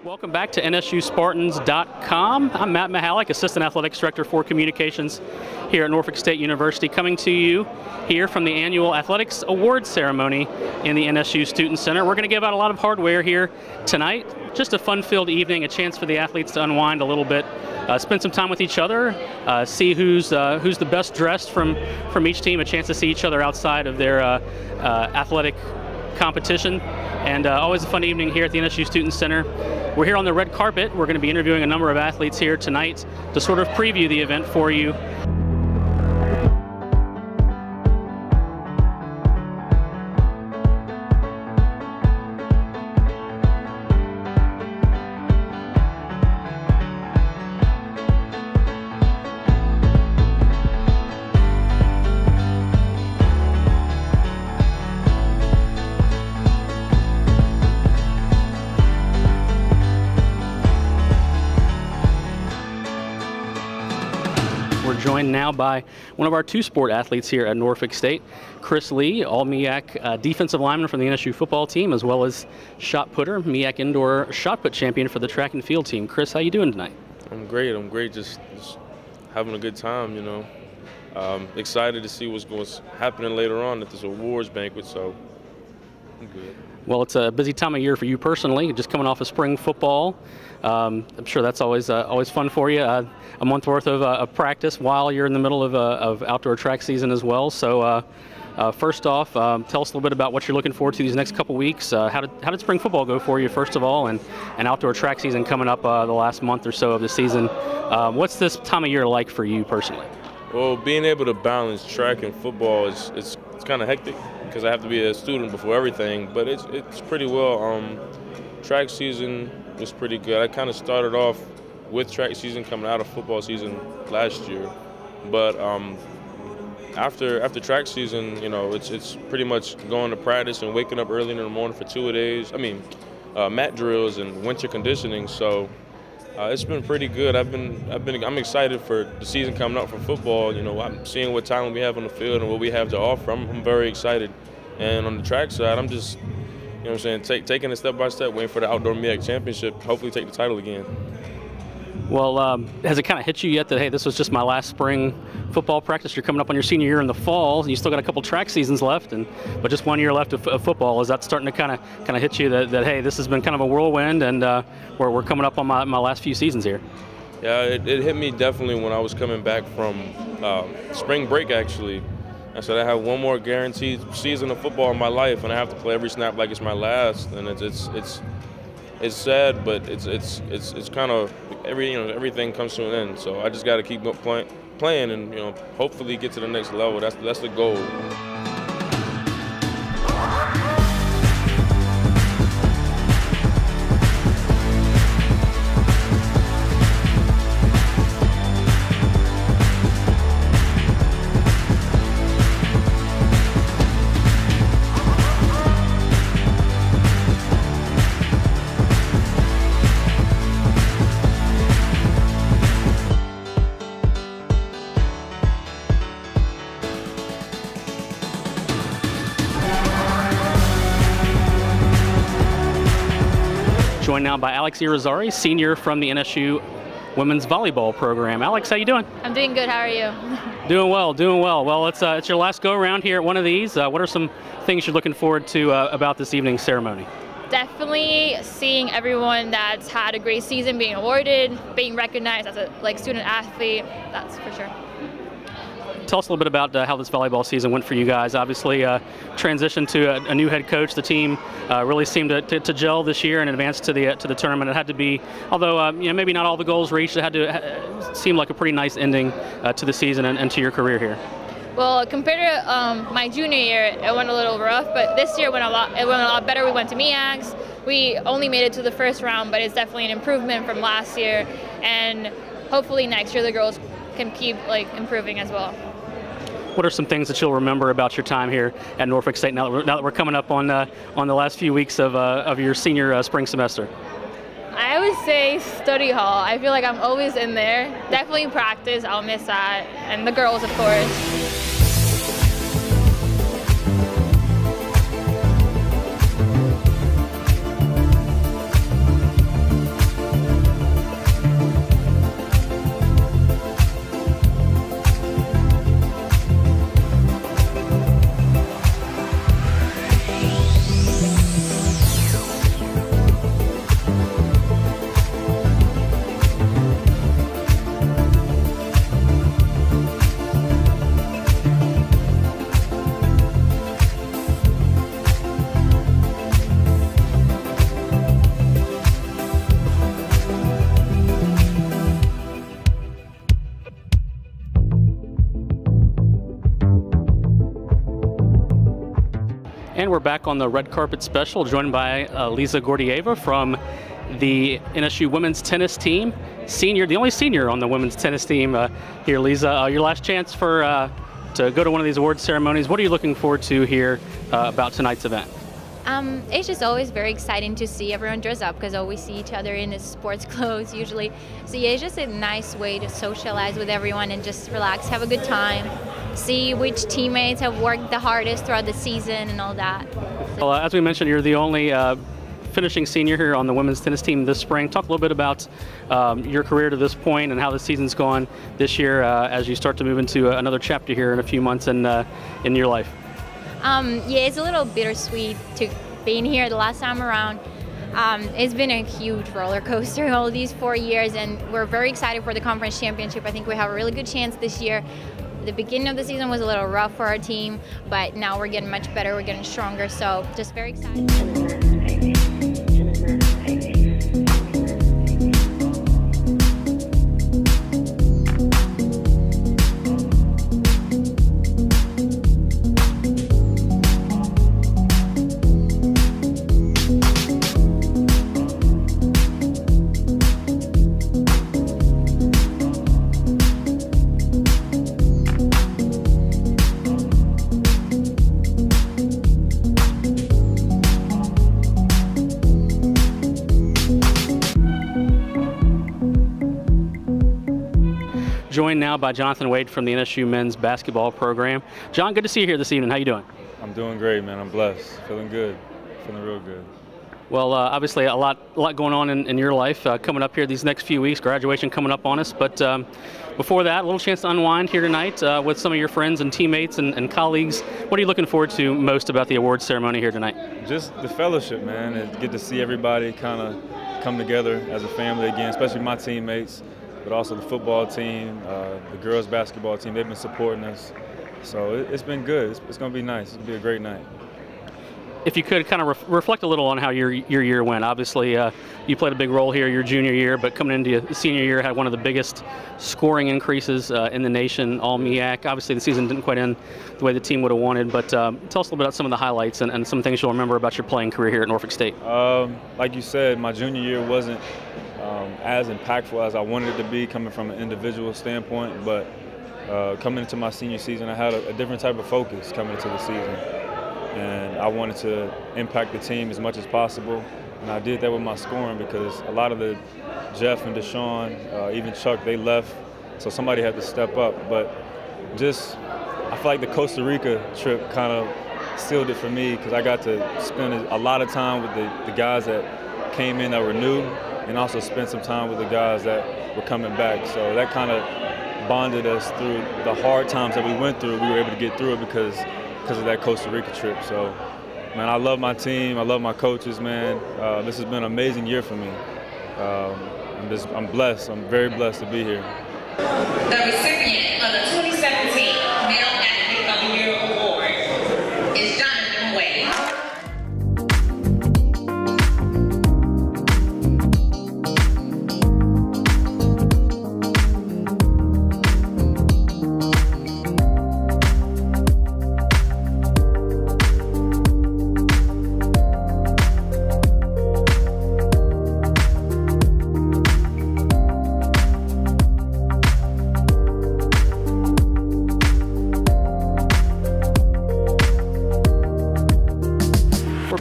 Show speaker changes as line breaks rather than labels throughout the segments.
Welcome back to NSUSpartans.com. I'm Matt Mihalik, Assistant Athletics Director for Communications here at Norfolk State University, coming to you here from the annual Athletics Awards Ceremony in the NSU Student Center. We're going to give out a lot of hardware here tonight. Just a fun-filled evening, a chance for the athletes to unwind a little bit, spend some time with each other, see who's the best dressed from each team, a chance to see each other outside of their athletic competition, and always a fun evening here at the NSU Student Center. We're here on the red carpet. We're going to be interviewing a number of athletes here tonight to sort of preview the event for you. We're joined now by one of our two-sport athletes here at Norfolk State, Chris Lee, all-MEAC defensive lineman from the NSU football team, as well as shot putter, MEAC indoor shot put champion for the track and field team. Chris, how you doing tonight?
I'm great. Just having a good time, you know. Excited to see what's happening later on at this awards banquet, so I'm good.
Well, it's a busy time of year for you personally, just coming off of spring football. I'm sure that's always fun for you. A month worth of practice while you're in the middle of outdoor track season as well. So first off, tell us a little bit about what you're looking forward to these next couple weeks. How did spring football go for you, first of all, and outdoor track season coming up the last month or so of the season? What's this time of year like for you personally?
Well, being able to balance track and football it's kind of hectic because I have to be a student before everything, but it's pretty well. Track season was pretty good. I kind of started off with track season coming out of football season last year, but after track season, you know, it's pretty much going to practice and waking up early in the morning for 2 days. Mat drills and winter conditioning. So it's been pretty good. I'm excited for the season coming up for football. You know, I'm seeing what talent we have on the field and what we have to offer. I'm very excited. And on the track side, I'm just, you know what I'm saying, taking it step by step, waiting for the outdoor MEAC championship, hopefully take the title again.
Well, has it kind of hit you yet that, hey, this was just my last spring football practice? You're coming up on your senior year in the fall, and you still got a couple track seasons left, but just 1 year left of football. Is that starting to kind of hit you that, hey, this has been kind of a whirlwind, and we're coming up on my last few seasons here?
Yeah, it hit me definitely when I was coming back from spring break, actually. I said I have one more guaranteed season of football in my life, and I have to play every snap like it's my last. And it's sad, but it's kind of everything comes to an end. So I just got to keep playing, and hopefully get to the next level. That's the goal.
Joined now by Alex Irizarry, senior from the NSU women's volleyball program. Alex, how you doing?
I'm doing good. How are you?
Doing well. Well, it's your last go around here at one of these. What are some things you're looking forward to about this evening's ceremony?
Definitely seeing everyone that's had a great season being awarded, being recognized as a student athlete. That's for sure.
Tell us a little bit about how this volleyball season went for you guys. Obviously, transition to a new head coach. The team really seemed to gel this year and advance to the tournament. It had to be, although maybe not all the goals reached, it had to seem like a pretty nice ending to the season and to your career here.
Well, compared to my junior year, it went a little rough, but this year it went a lot better. We went to MEACs. We only made it to the first round, but it's definitely an improvement from last year, and hopefully next year the girls can keep improving as well.
What are some things that you'll remember about your time here at Norfolk State now that we're coming up on the last few weeks of your senior spring semester?
I would say study hall. I feel like I'm always in there. Definitely practice. I'll miss that. And the girls, of course.
we're back on the red carpet special, joined by Lisa Gordieva from the NSU women's tennis team. Senior, the only senior on the women's tennis team here, Lisa. Your last chance to go to one of these awards ceremonies. What are you looking forward to here about tonight's event?
It's just always very exciting to see everyone dress up because we see each other in the sports clothes usually. So yeah, it's just a nice way to socialize with everyone and just relax, have a good time, see which teammates have worked the hardest throughout the season and all that.
Well, as we mentioned, you're the only finishing senior here on the women's tennis team this spring. Talk a little bit about your career to this point and how the season's gone this year as you start to move into another chapter here in a few months in your life.
Yeah, it's a little bittersweet to being here the last time around. It's been a huge roller coaster all these 4 years, and we're very excited for the conference championship. I think we have a really good chance this year. The beginning of the season was a little rough for our team, but now we're getting much better, we're getting stronger, so just very excited.
Joined now by Jonathan Wade from the NSU men's basketball program. John, good to see you here this evening. How you doing?
I'm doing great, man. I'm blessed. Feeling good. Feeling real good.
Well, obviously a lot going on in your life coming up here these next few weeks. Graduation coming up on us, but before that, a little chance to unwind here tonight with some of your friends and teammates and colleagues. What are you looking forward to most about the awards ceremony here tonight?
Just the fellowship, man, and get to see everybody kind of come together as a family again, especially my teammates, but also the football team, the girls basketball team. They've been supporting us. So it's been good. It's going to be nice. It's going to be a great night.
If you could kind of reflect a little on how your year went. Obviously, you played a big role here your junior year, but coming into your senior year had one of the biggest scoring increases in the nation, all MEAC. Obviously, the season didn't quite end the way the team would have wanted, but tell us a little bit about some of the highlights and some things you'll remember about your playing career here at Norfolk State.
Like you said, my junior year wasn't as impactful as I wanted it to be coming from an individual standpoint, but coming into my senior season, I had a different type of focus coming into the season. And I wanted to impact the team as much as possible. And I did that with my scoring because a lot of the Jeff and Deshaun, even Chuck, they left. So somebody had to step up. But just, I feel like the Costa Rica trip kind of sealed it for me because I got to spend a lot of time with the guys that came in that were new and also spend some time with the guys that were coming back. So that kind of bonded us through the hard times that we went through. We were able to get through it because of that Costa Rica trip. So, man, I love my team. I love my coaches, man. This has been an amazing year for me. I'm blessed. I'm very blessed to be here.
The recipient of the 2017 Male Athlete of the Year Award is Jonathan Wade.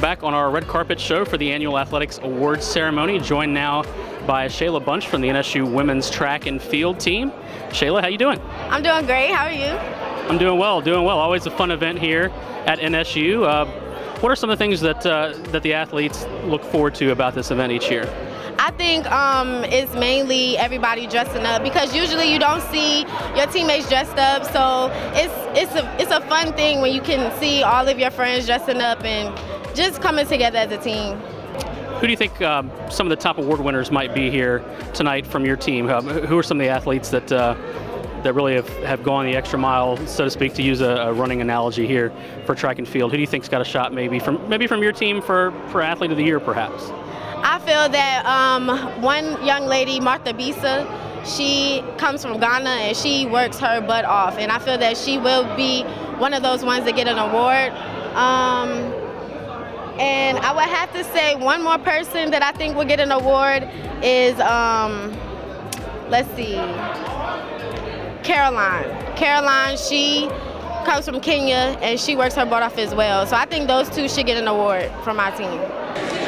Back on our red carpet show for the annual Athletics Awards ceremony, joined now by Shayla Bunch from the NSU women's track and field team. Shayla, how you doing?
I'm doing great. How are you?
I'm doing well, doing well. Always a fun event here at NSU. What are some of the things that the athletes look forward to about this event each year?
I think it's mainly everybody dressing up because usually you don't see your teammates dressed up. So it's a fun thing when you can see all of your friends dressing up and just coming together as a team.
Who do you think some of the top award winners might be here tonight from your team? Who are some of the athletes that really have gone the extra mile, so to speak, to use a running analogy here for track and field? Who do you think's got a shot maybe from your team for Athlete of the Year, perhaps?
I feel that one young lady, Martha Bisa, she comes from Ghana and she works her butt off, and I feel that she will be one of those ones that get an award. And I would have to say one more person that I think will get an award is, let's see, Caroline. Caroline, she comes from Kenya, and she works her butt off as well. So I think those two should get an award from my team.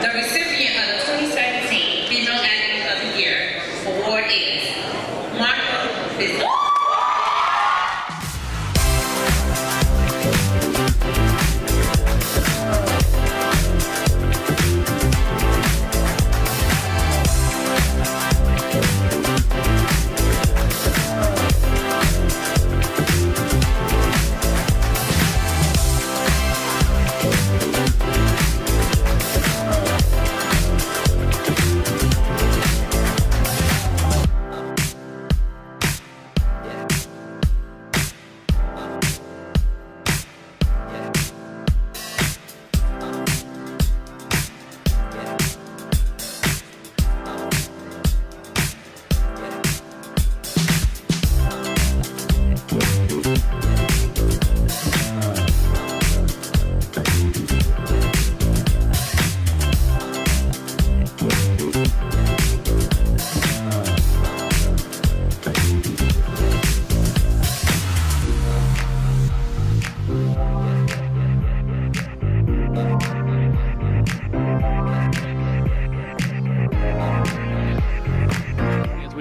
The recipient of the 2017 Female Athlete of the Year award is Martha.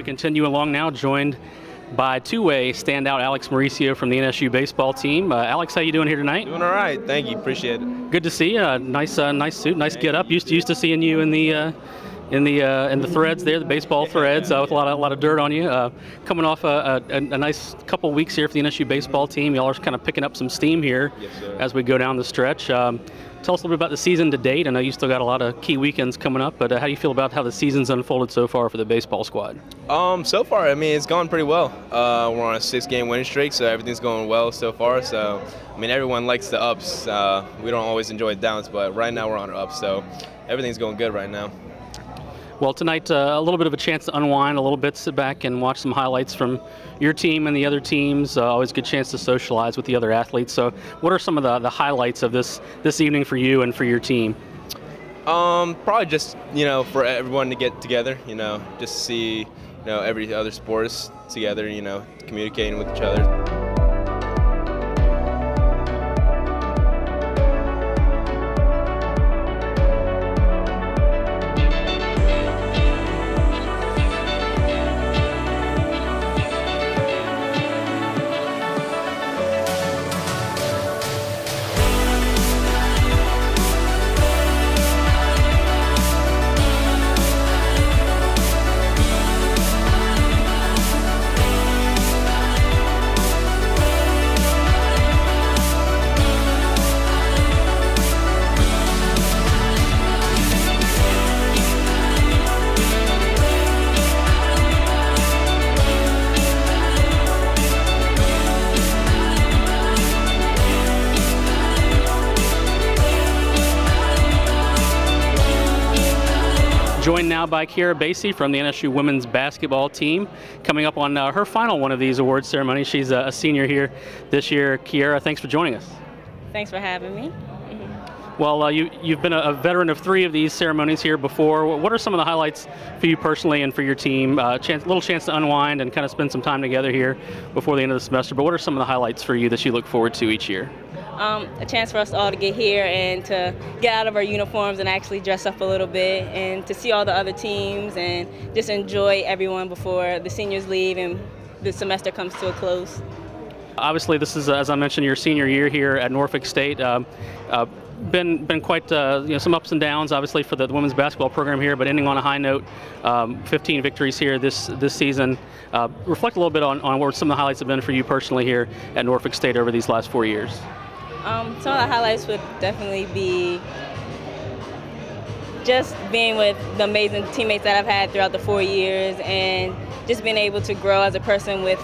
Continue along now, joined by two-way standout Alex Mauricio from the NSU baseball team. Alex, how you doing here tonight?
Doing all right, thank you, appreciate it.
Good to see you. Nice suit, nice get up. Used to seeing you in the threads there, the baseball threads, with a lot of dirt on you. Coming off a nice couple weeks here for the NSU baseball team, y'all are kind of picking up some steam here as we go down the stretch. Tell us a little bit about the season to date. I know you still got a lot of key weekends coming up, but how do you feel about how the season's unfolded so far for the baseball squad?
So far, I mean, it's gone pretty well. We're on a 6-game winning streak, so everything's going well so far. So, I mean, everyone likes the ups. We don't always enjoy the downs, but right now we're on an up, so everything's going good right now.
Well, tonight, a little bit of a chance to unwind a little bit, sit back and watch some highlights from your team and the other teams. Always a good chance to socialize with the other athletes. So what are some of the highlights of this evening for you and for your team?
Probably just, for everyone to get together, just to see, every other sports together, communicating with each other.
Joined now by Kiera Basie from the NSU women's basketball team, coming up on her final one of these awards ceremonies. She's a senior here this year. Kiera, thanks for joining us.
Thanks for having me.
Well, you've been a veteran of 3 of these ceremonies here before. What are some of the highlights for you personally and for your team? Little chance to unwind and kind of spend some time together here before the end of the semester, but what are some of the highlights for you that you look forward to each year?
A chance for us all to get here and to get out of our uniforms and actually dress up a little bit and to see all the other teams and just enjoy everyone before the seniors leave and the semester comes to a close.
Obviously, this is, as I mentioned, your senior year here at Norfolk State. Been quite some ups and downs, obviously, for the women's basketball program here, but ending on a high note. 15 victories here this season. Reflect a little bit on what some of the highlights have been for you personally here at Norfolk State over these last 4 years.
Some of the highlights would definitely be just being with the amazing teammates that I've had throughout the 4 years and just being able to grow as a person with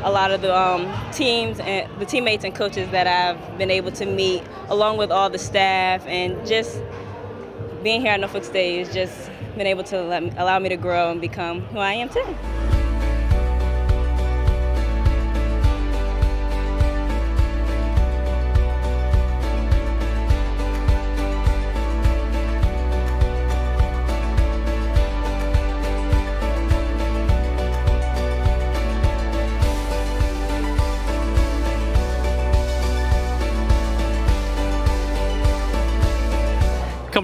a lot of the teams and the teammates and coaches that I've been able to meet, along with all the staff, and just being here at Norfolk State has just been able to allow me to grow and become who I am today.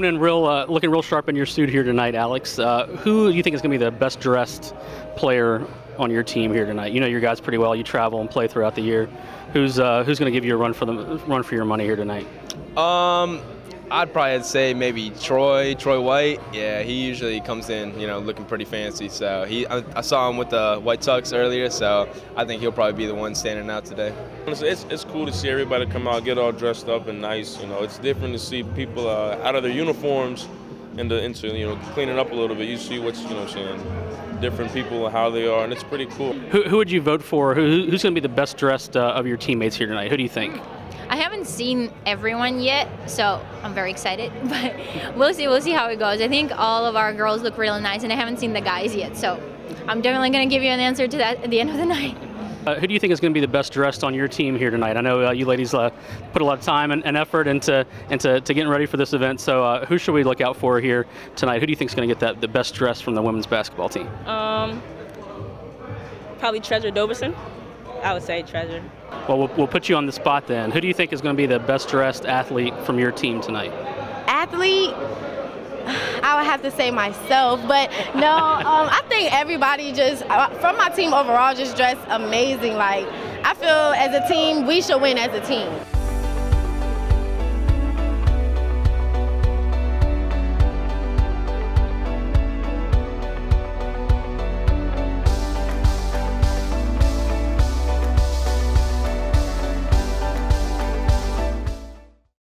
coming in looking real sharp in your suit here tonight, Alex. Who do you think is going to be the best dressed player on your team here tonight? You know your guys pretty well. You travel and play throughout the year. Who's going to give you a run for your money here tonight?
I'd probably say maybe Troy White. Yeah, he usually comes in, looking pretty fancy. So I saw him with the white tux earlier, so I think he'll probably be the one standing out today.
It's cool to see everybody come out, get all dressed up and nice. It's different to see people out of their uniforms into cleaning up a little bit. You see what's different people and how they are, and it's pretty cool.
Who would you vote for? Who's going to be the best dressed of your teammates here tonight? Who do you think?
I haven't seen everyone yet, so I'm very excited, but we'll see how it goes. I think all of our girls look really nice, and I haven't seen the guys yet, so I'm definitely going to give you an answer to that at the end of the night.
Who do you think is going to be the best dressed on your team here tonight? I know you ladies put a lot of time and effort into getting ready for this event, so who should we look out for here tonight? Who do you think is going to get the best dress from the women's basketball team?
Probably Treasure Doberson. I would say Treasure.
Well, we'll put you on the spot then. Who do you think is going to be the best dressed athlete from your team tonight?
Athlete? I would have to say myself, but no, I think everybody from my team overall just dressed amazing. Like, I feel as a team, we should win as a team.